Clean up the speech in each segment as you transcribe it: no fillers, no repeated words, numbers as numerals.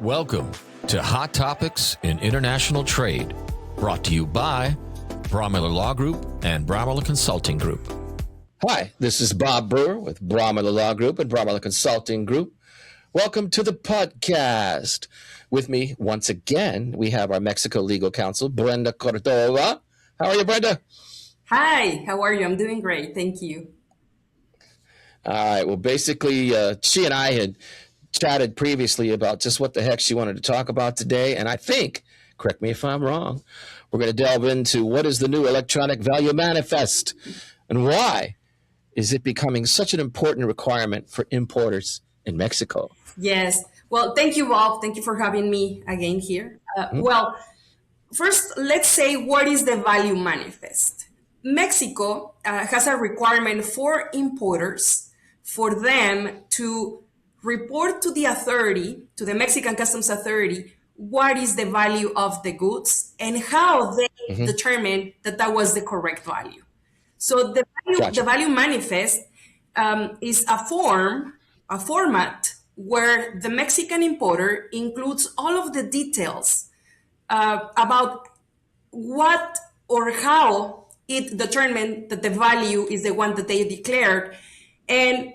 Welcome to Hot Topics in International Trade, brought to you by Braumiller Law Group and Braumiller Consulting Group. Hi, this is Bob Brewer with Braumiller Law Group and Braumiller Consulting Group. Welcome to the podcast. With me, once again, we have our Mexico legal counsel, Brenda Cordova. How are you, Brenda? Hi, how are you? I'm doing great. Thank you. All right. Well, basically, she and I had chatted previously about just what the heck she wanted to talk about today. And I think, correct me if I'm wrong, we're going to delve into what is the new electronic value manifest and why is it becoming such an important requirement for importers in Mexico? Yes. Well, thank you, Bob. Thank you for having me again here. Well, first, let's say what is the value manifest? Mexico has a requirement for importers for them to report to the authority, to the Mexican Customs Authority, what is the value of the goods and how they determine that that was the correct value. So the value manifest is a format where the Mexican importer includes all of the details about what or how it determined that the value is the one that they declared. And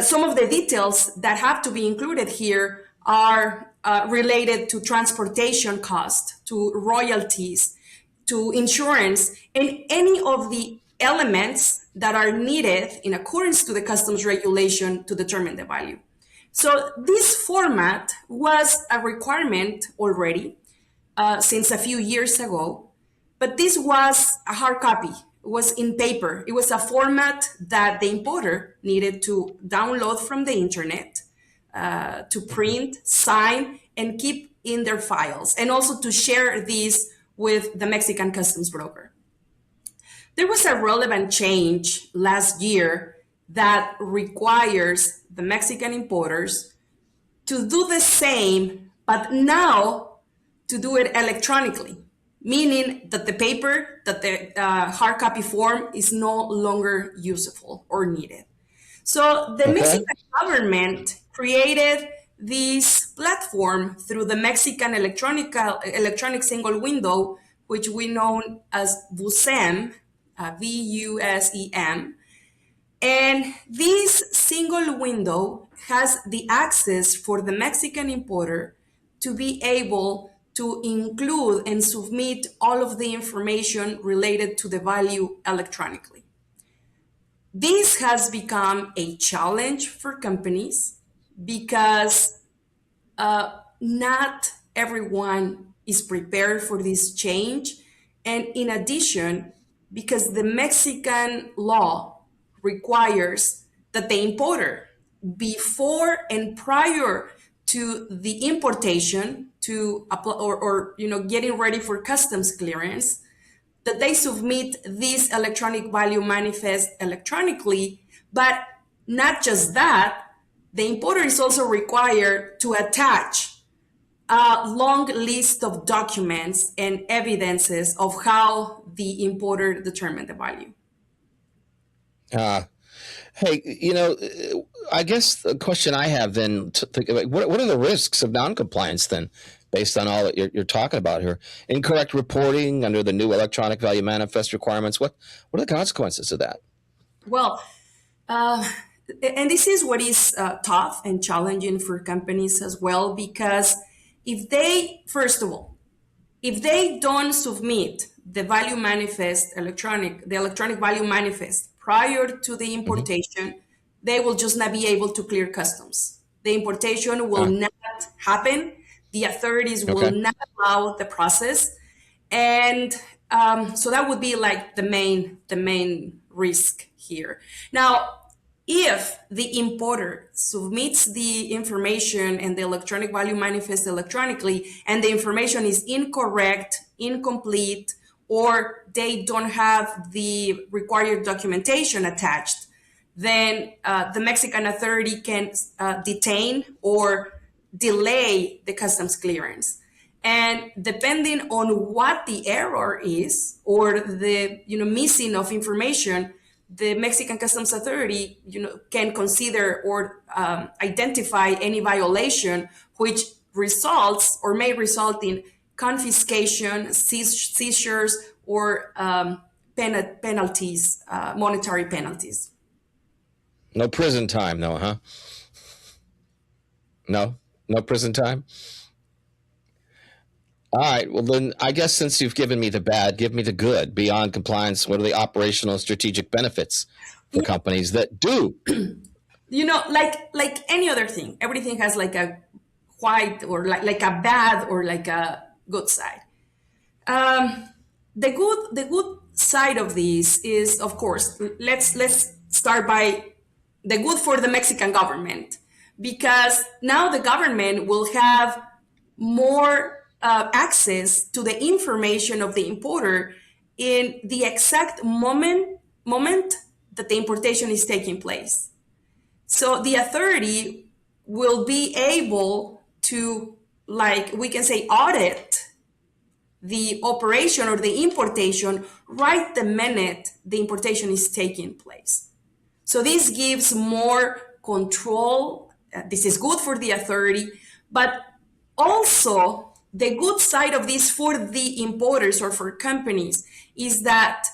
some of the details that have to be included here are related to transportation cost, to royalties, to insurance, and any of the elements that are needed in accordance to the customs regulation to determine the value. So this format was a requirement already since a few years ago, but this was a hard copy. It was in paper. It was a format that the importer needed to download from the internet, to print, sign, and keep in their files, and also to share these with the Mexican customs broker. There was a relevant change last year that requires the Mexican importers to do the same, but now to do it electronically, meaning that the paper, that the hard copy form is no longer useful or needed. So the Mexican government created this platform through the Mexican electronic single window, which we know as VUSEM, VUSEM. And this single window has the access for the Mexican importer to be able to include and submit all of the information related to the value electronically. This has become a challenge for companies because not everyone is prepared for this change. And in addition, because the Mexican law requires that the importer, before and prior to the importation, to apply or getting ready for customs clearance, that they submit this electronic value manifest electronically. But not just that, the importer is also required to attach a long list of documents and evidences of how the importer determined the value. Hey, I guess the question I have then, what are the risks of noncompliance then, based on all that you're talking about here? Incorrect reporting under the new electronic value manifest requirements. What are the consequences of that? Well, and this is what is tough and challenging for companies as well, because if they don't submit the value manifest the electronic value manifest prior to the importation, they will just not be able to clear customs. The importation will not happen. The authorities will not allow the process. And so that would be like the main risk here. Now, if the importer submits the information and the electronic value manifest electronically, and the information is incorrect, incomplete, or they don't have the required documentation attached, then the Mexican authority can detain or delay the customs clearance. And depending on what the error is or the missing of information, the Mexican Customs Authority, can consider or identify any violation, which results or may result in confiscation, seizures, or penalties, monetary penalties. No prison time, though, huh? No, no prison time. All right. Well, then I guess since you've given me the bad, give me the good. Beyond compliance, what are the operational and strategic benefits for companies that do? Like any other thing, everything has like a white or like a bad or like a good side. The good side of this is, of course, let's start by the good for the Mexican government, because now the government will have more access to the information of the importer in the exact moment that the importation is taking place. So the authority will be able to, like we can say, audit the operation or the importation right the minute the importation is taking place. So this gives more control. This is good for the authority, but also the good side of this for the importers or for companies is that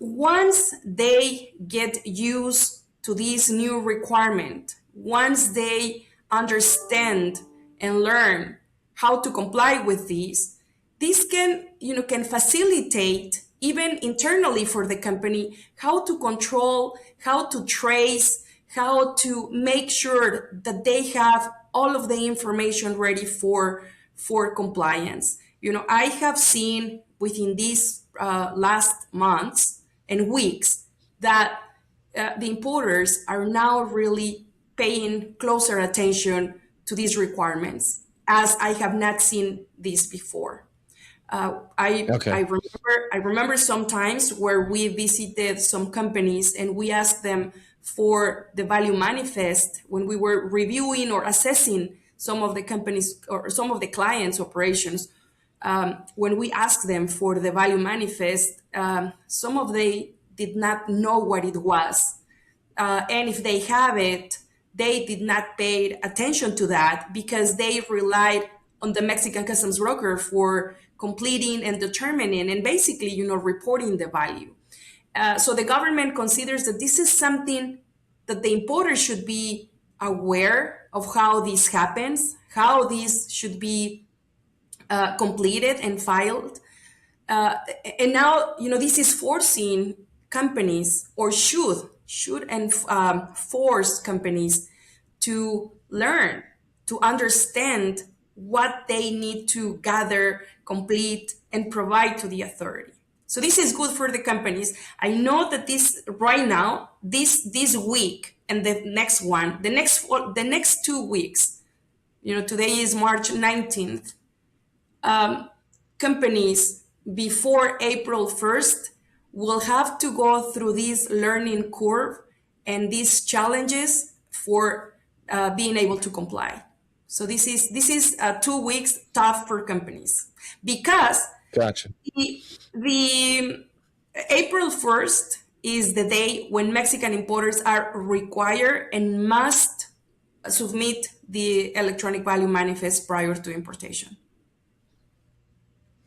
once they get used to this new requirement, once they understand and learn how to comply with these, this can facilitate even internally for the company how to control, how to trace, how to make sure that they have all of the information ready for compliance. I have seen within these last months and weeks that the importers are now really paying closer attention to these requirements, as I have not seen this before. I Okay. remember sometimes where we visited some companies and we asked them for the value manifest when we were reviewing or assessing some of the companies or some of the clients' operations. When we asked them for the value manifest, some of they did not know what it was, and if they have it, they did not pay attention to that because they relied on the Mexican customs broker for completing and determining and basically, reporting the value. So the government considers that this is something that the importer should be aware of, how this happens, how this should be completed and filed. And now, this is forcing companies, or should and force companies to learn, to understand what they need to gather, complete, and provide to the authority. So this is good for the companies. I know that this right now, this week and the next one, the next 2 weeks, today is March 19th. Companies before April 1st will have to go through this learning curve and these challenges for being able to comply. So this is 2 weeks tough for companies, because Gotcha. the April 1st is the day when Mexican importers are required and must submit the electronic value manifest prior to importation.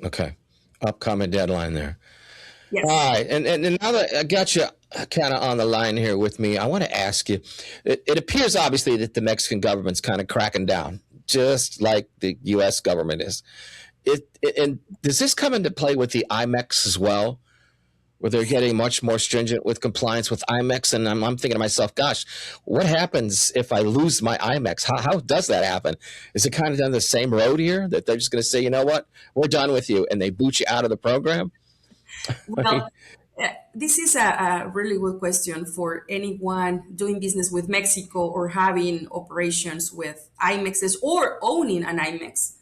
Okay. Upcoming deadline there. Yes. All right. And now that I got you kind of on the line here with me, I want to ask you, it appears obviously that the Mexican government's kind of cracking down, just like the U.S. government is. And does this come into play with the IMEX as well, where they're getting much more stringent with compliance with IMEX? And I'm thinking to myself, gosh, what happens if I lose my IMEX? How does that happen? Is it kind of down the same road here, that they're just going to say, you know what, we're done with you, and they boot you out of the program? Well, this is a really good question for anyone doing business with Mexico or having operations with IMEXs or owning an IMEX,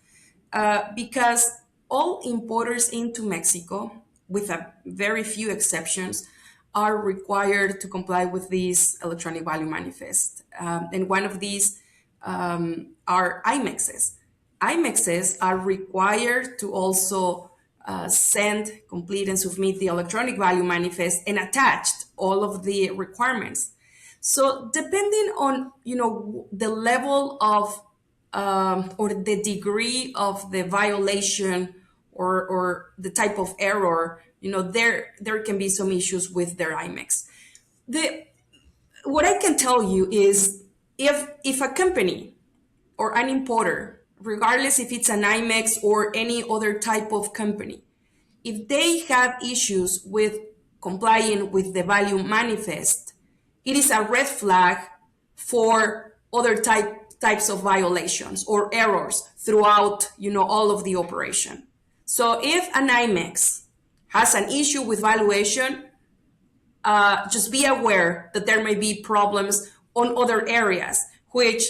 because all importers into Mexico, with a very few exceptions, are required to comply with these electronic value manifest. And one of these are IMEXs. IMEXs are required to also send, complete, and submit the electronic value manifest and attached all of the requirements. So depending on the level of or the degree of the violation or the type of error, there can be some issues with their IMEX. What I can tell you is if a company or an importer, regardless if it's an IMEX or any other type of company, if they have issues with complying with the value manifest, it is a red flag for other types of violations or errors throughout, all of the operation. So if an IMEX has an issue with valuation, just be aware that there may be problems on other areas, which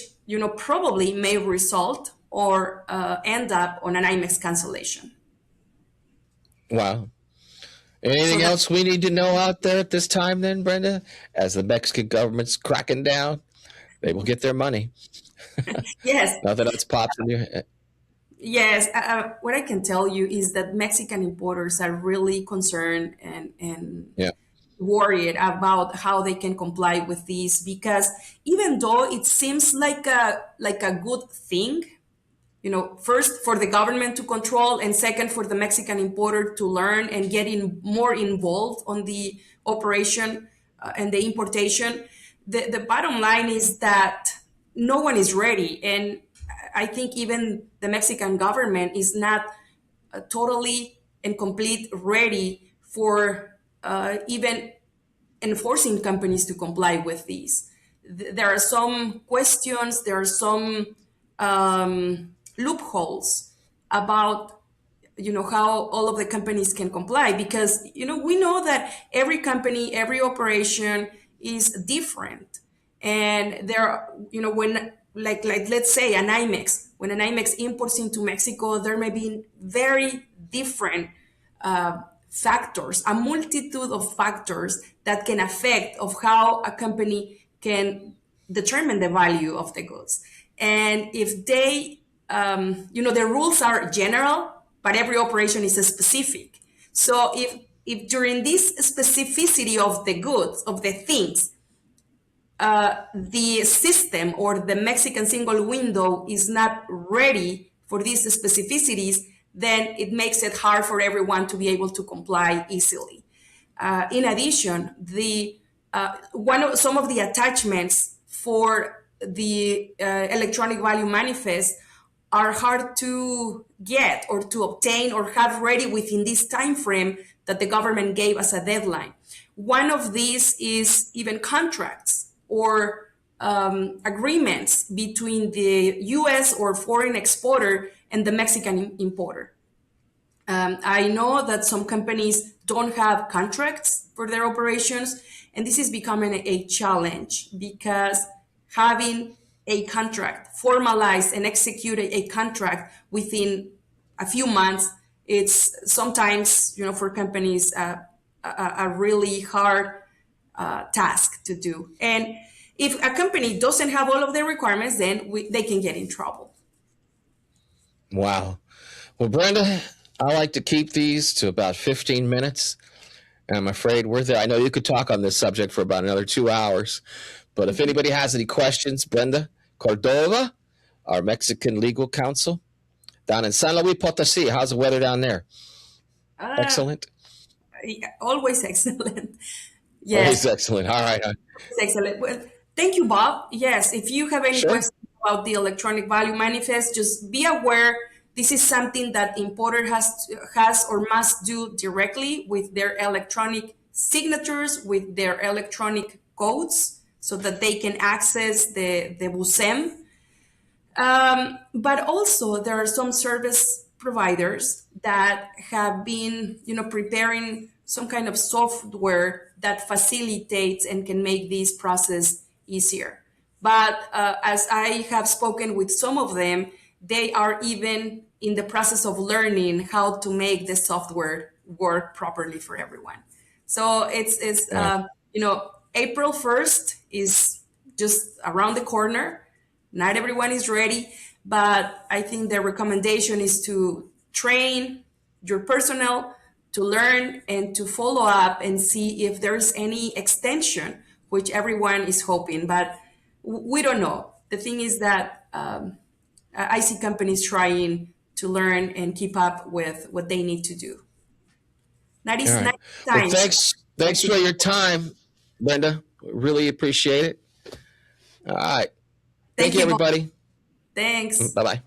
probably may result or end up on an IMEX cancellation. Wow. Anything else we need to know out there at this time then, Brenda? As the Mexican government's cracking down, they will get their money. Yes. Nothing else pops in your head. Yes. What I can tell you is that Mexican importers are really concerned and Yeah. worried about how they can comply with these, because even though it seems like a good thing, first for the government to control, and second for the Mexican importer to learn and get more involved on the operation and the importation. The bottom line is that no one is ready. And I think even the Mexican government is not totally and complete ready for even enforcing companies to comply with these. There are some questions, there are some loopholes about how all of the companies can comply, because we know that every company, every operation is different. And there are, when like let's say an IMEX, when an IMEX imports into Mexico, there may be very different factors, a multitude of factors that can affect of how a company can determine the value of the goods. And if they, the rules are general, but every operation is specific. So if during this specificity of the goods, of the things, the system or the Mexican single window is not ready for these specificities, then it makes it hard for everyone to be able to comply easily. In addition, some of the attachments for the electronic value manifest are hard to get or to obtain or have ready within this time frame that the government gave as a deadline. One of these is even contracts or agreements between the U.S. or foreign exporter and the Mexican importer. I know that some companies don't have contracts for their operations, and this is becoming a challenge, because having a contract, formalize and execute a contract within a few months, it's sometimes, for companies, a really hard task to do. And if a company doesn't have all of their requirements, then they can get in trouble. Wow. Well, Brenda, I like to keep these to about 15 minutes. And I'm afraid we're there. I know you could talk on this subject for about another 2 hours. But if anybody has any questions, Brenda Cordova, our Mexican legal counsel down in San Luis Potosí. How's the weather down there? Excellent. Always excellent. Yes. Always excellent. All right. Excellent. Well, thank you, Bob. Yes, if you have any questions about the electronic value manifest, just be aware this is something that importer has or must do directly with their electronic signatures, with their electronic codes, so that they can access the BUSEM. But also there are some service providers that have been, preparing some kind of software that facilitates and can make this process easier. But as I have spoken with some of them, they are even in the process of learning how to make the software work properly for everyone. So it's April 1st is just around the corner. Not everyone is ready, but I think the recommendation is to train your personnel, to learn and to follow up and see if there's any extension, which everyone is hoping, but we don't know. The thing is that I see companies trying to learn and keep up with what they need to do. That All is right. 90 Well, times. thanks for your time, Brenda. Really appreciate it. All right. Thank Thank you, you both. everybody. Thanks. Bye bye.